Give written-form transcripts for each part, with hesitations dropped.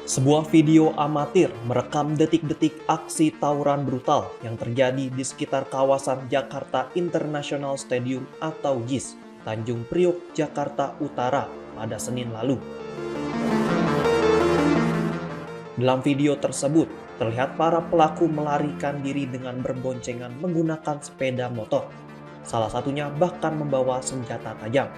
Sebuah video amatir merekam detik-detik aksi tawuran brutal yang terjadi di sekitar kawasan Jakarta International Stadium atau JIS, Tanjung Priok, Jakarta Utara pada Senin lalu. Dalam video tersebut, terlihat para pelaku melarikan diri dengan berboncengan menggunakan sepeda motor. Salah satunya bahkan membawa senjata tajam.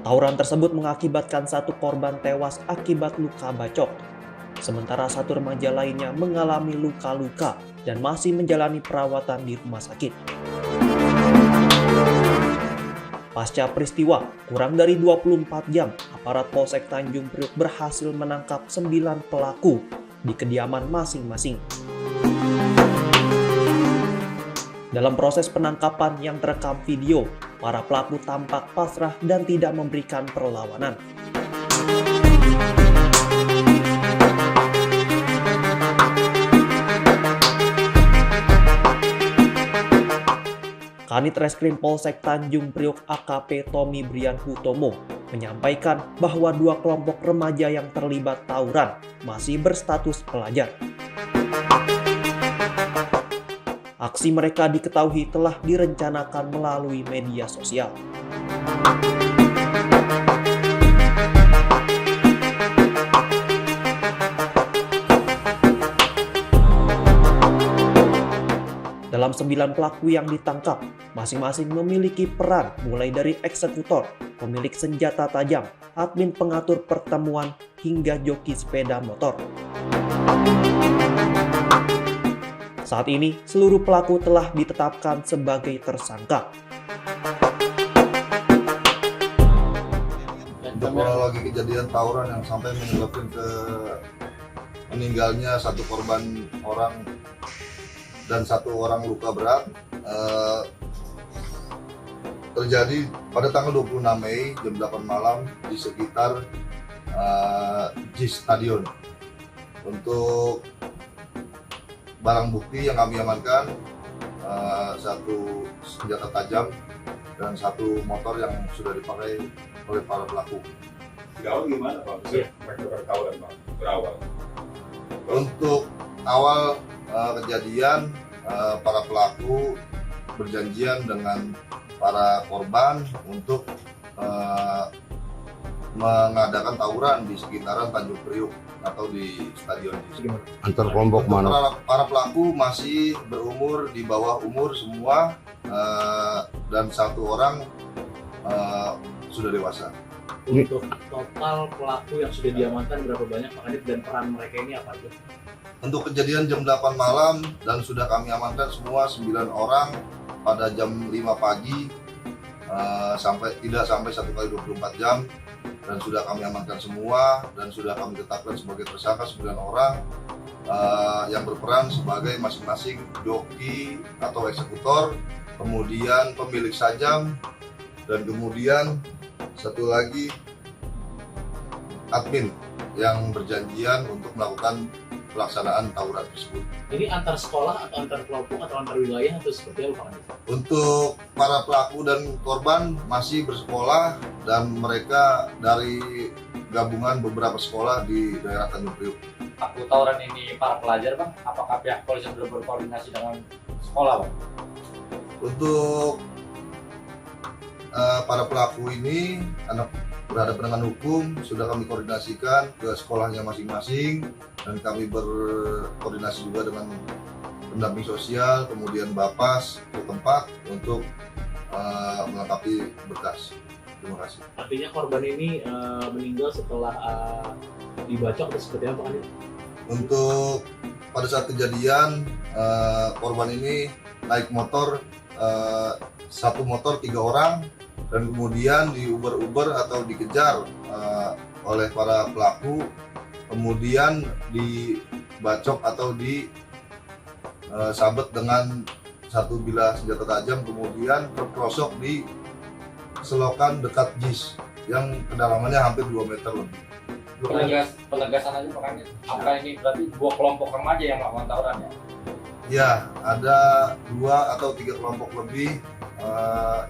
Tawuran tersebut mengakibatkan satu korban tewas akibat luka bacok, sementara satu remaja lainnya mengalami luka-luka dan masih menjalani perawatan di rumah sakit. Pasca peristiwa, kurang dari 24 jam, aparat Polsek Tanjung Priok berhasil menangkap 9 pelaku di kediaman masing-masing. Dalam proses penangkapan yang terekam video, para pelaku tampak pasrah dan tidak memberikan perlawanan. Kanit Reskrim Polsek Tanjung Priok AKP Tommy Brian Hutomo menyampaikan bahwa dua kelompok remaja yang terlibat tawuran masih berstatus pelajar. Aksi mereka diketahui telah direncanakan melalui media sosial. Dalam 9 pelaku yang ditangkap, masing-masing memiliki peran mulai dari eksekutor, pemilik senjata tajam, admin pengatur pertemuan, hingga joki sepeda motor. Saat ini, seluruh pelaku telah ditetapkan sebagai tersangka. Untuk kronologi kejadian tawuran yang sampai menyebabkan meninggalnya satu korban orang dan satu orang luka berat terjadi pada tanggal 26 Mei jam 8 malam di sekitar JIS Stadion. Untuk barang bukti yang kami amankan, satu senjata tajam dan satu motor yang sudah dipakai oleh para pelaku. Awal gimana Pak? Mereka bertawuran Pak, berawal. Untuk awal kejadian, para pelaku berjanjian dengan para korban untuk mengadakan tawuran di sekitaran Tanjung Priok atau di stadion. Antar kelompok mana? Para pelaku masih berumur di bawah umur semua, dan satu orang sudah dewasa. Untuk total pelaku yang sudah diamankan berapa banyak Pak Kadip, dan peran mereka ini apa aja? Untuk kejadian jam 8 malam dan sudah kami amankan semua 9 orang pada jam 5 pagi, tidak sampai 1 kali 24 jam, dan sudah kami amankan semua dan sudah kami tetapkan sebagai tersangka 9 orang yang berperan sebagai masing-masing joki atau eksekutor, kemudian pemilik sajam, dan kemudian satu lagi admin yang berjanjian untuk melakukan pelaksanaan tawuran tersebut. Ini antar sekolah atau antar kelompok atau antar wilayah atau seperti apa Pak Kadip? Untuk para pelaku dan korban masih bersekolah dan mereka dari gabungan beberapa sekolah di daerah Tanjung Priok. Pelaku tawuran ini para pelajar Bang, apakah pihak polisi sudah berkoordinasi dengan sekolah Bang? Untuk para pelaku ini berhadapan dengan hukum sudah kami koordinasikan ke sekolahnya masing-masing, dan kami berkoordinasi juga dengan pendamping sosial, kemudian Bapas ke tempat untuk melengkapi berkas. Terima kasih. Artinya korban ini meninggal setelah dibacok atau seperti apa Pak Kadip? Untuk pada saat kejadian, korban ini naik motor, satu motor 3 orang, dan kemudian diuber-uber atau dikejar oleh para pelaku, kemudian dibacok atau disabet dengan satu bilah senjata tajam, kemudian terprosok di selokan dekat JIS yang kedalamannya hampir 2 meter lebih. Penegasan aja Pak Kadip. Apakah ini berarti dua kelompok remaja yang melakukan tawuran ya? Ya, ada 2 atau 3 kelompok lebih.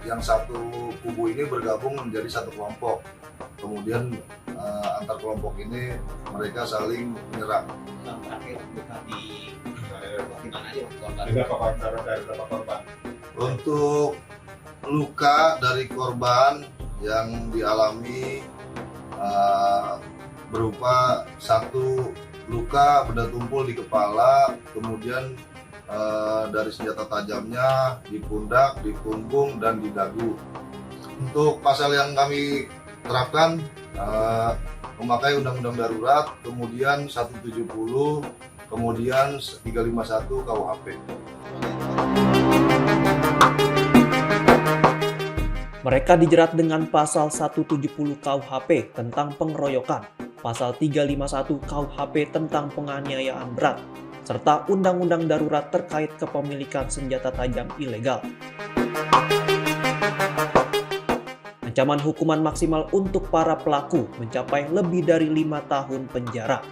Yang satu kubu ini bergabung menjadi satu kelompok. Kemudian antar kelompok ini mereka saling menyerang. Yang terakhir bukan di mana aja korban? Ada apa dari berapa korban? Untuk luka dari korban yang dialami berupa 1 luka benda tumpul di kepala, kemudian dari senjata tajamnya di pundak, di punggung, dan di dagu. Untuk pasal yang kami terapkan memakai undang-undang darurat, kemudian 170, kemudian 351 KUHP. Mereka dijerat dengan pasal 170 KUHP tentang pengeroyokan, pasal 351 KUHP tentang penganiayaan berat, serta undang-undang darurat terkait kepemilikan senjata tajam ilegal. Ancaman hukuman maksimal untuk para pelaku mencapai lebih dari 5 tahun penjara.